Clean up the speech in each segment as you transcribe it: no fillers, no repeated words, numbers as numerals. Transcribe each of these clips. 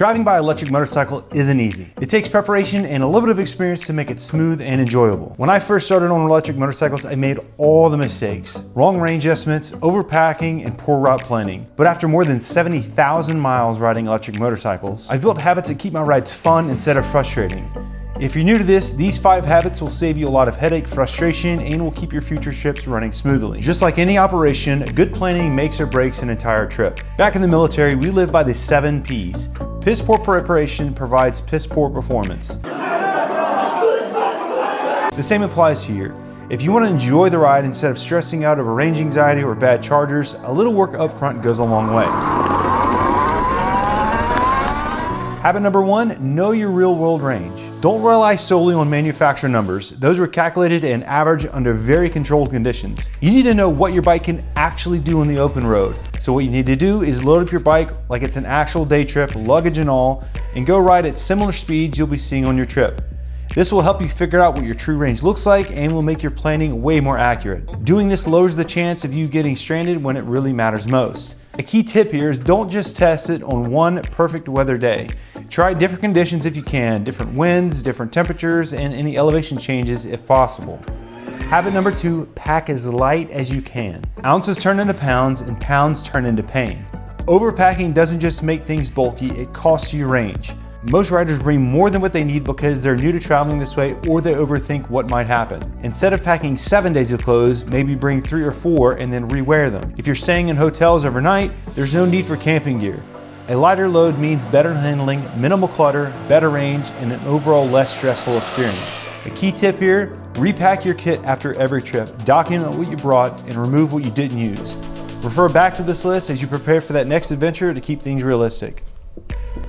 Driving by an electric motorcycle isn't easy. It takes preparation and a little bit of experience to make it smooth and enjoyable. When I first started on electric motorcycles, I made all the mistakes. Wrong range estimates, overpacking, and poor route planning. But after more than 70,000 miles riding electric motorcycles, I've built habits that keep my rides fun instead of frustrating. If you're new to this, these 5 habits will save you a lot of headache, frustration, and will keep your future trips running smoothly. Just like any operation, good planning makes or breaks an entire trip. Back in the military, we live by the 7 Ps. Piss poor preparation provides piss poor performance. The same applies here. If you want to enjoy the ride instead of stressing out over range anxiety or bad chargers, a little work up front goes a long way. Habit number 1, know your real world range. Don't rely solely on manufacturer numbers. Those were calculated and average under very controlled conditions. You need to know what your bike can actually do on the open road. So what you need to do is load up your bike like it's an actual day trip, luggage and all, and go ride at similar speeds you'll be seeing on your trip. This will help you figure out what your true range looks like and will make your planning way more accurate. Doing this lowers the chance of you getting stranded when it really matters most. A key tip here is don't just test it on one perfect weather day. Try different conditions if you can, different winds, different temperatures, and any elevation changes if possible. Habit number 2, pack as light as you can. Ounces turn into pounds and pounds turn into pain. Overpacking doesn't just make things bulky, it costs you range. Most riders bring more than what they need because they're new to traveling this way or they overthink what might happen. Instead of packing 7 days of clothes, maybe bring 3 or 4 and then rewear them. If you're staying in hotels overnight, there's no need for camping gear. A lighter load means better handling, minimal clutter, better range, and an overall less stressful experience. A key tip here, repack your kit after every trip, document what you brought, and remove what you didn't use. Refer back to this list as you prepare for that next adventure to keep things realistic.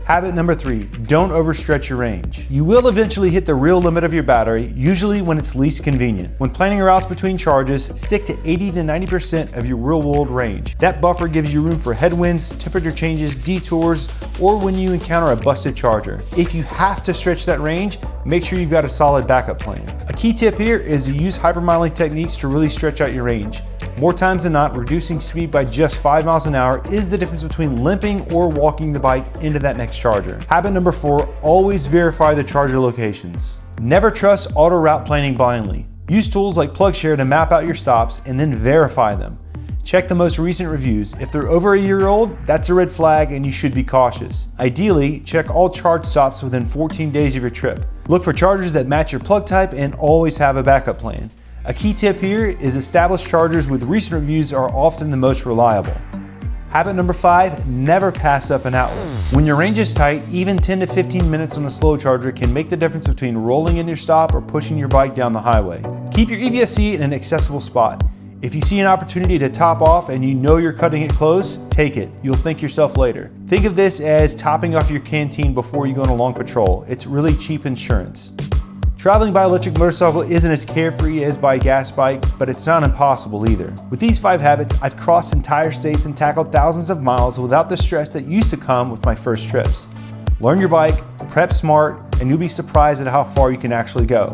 Habit number 3, don't overstretch your range. You will eventually hit the real limit of your battery, usually when it's least convenient. When planning your routes between charges, stick to 80 to 90% of your real world range. That buffer gives you room for headwinds, temperature changes, detours, or when you encounter a busted charger. If you have to stretch that range, make sure you've got a solid backup plan. A key tip here is to use hypermiling techniques to really stretch out your range. More times than not, reducing speed by just 5 miles an hour is the difference between limping or walking the bike into that next charger. Habit number 4, always verify the charger locations. Never trust auto route planning blindly. Use tools like PlugShare to map out your stops and then verify them. Check the most recent reviews. If they're over a year old, that's a red flag and you should be cautious. Ideally, check all charge stops within 14 days of your trip. Look for chargers that match your plug type and always have a backup plan. A key tip here is established chargers with recent reviews are often the most reliable. Habit number 5, never pass up an outlet. When your range is tight, even 10 to 15 minutes on a slow charger can make the difference between rolling in your stop or pushing your bike down the highway. Keep your EVSC in an accessible spot. If you see an opportunity to top off and you know you're cutting it close, take it. You'll thank yourself later. Think of this as topping off your canteen before you go on a long patrol. It's really cheap insurance. Traveling by electric motorcycle isn't as carefree as by a gas bike, but it's not impossible either. With these 5 habits, I've crossed entire states and tackled thousands of miles without the stress that used to come with my first trips. Learn your bike, prep smart, and you'll be surprised at how far you can actually go.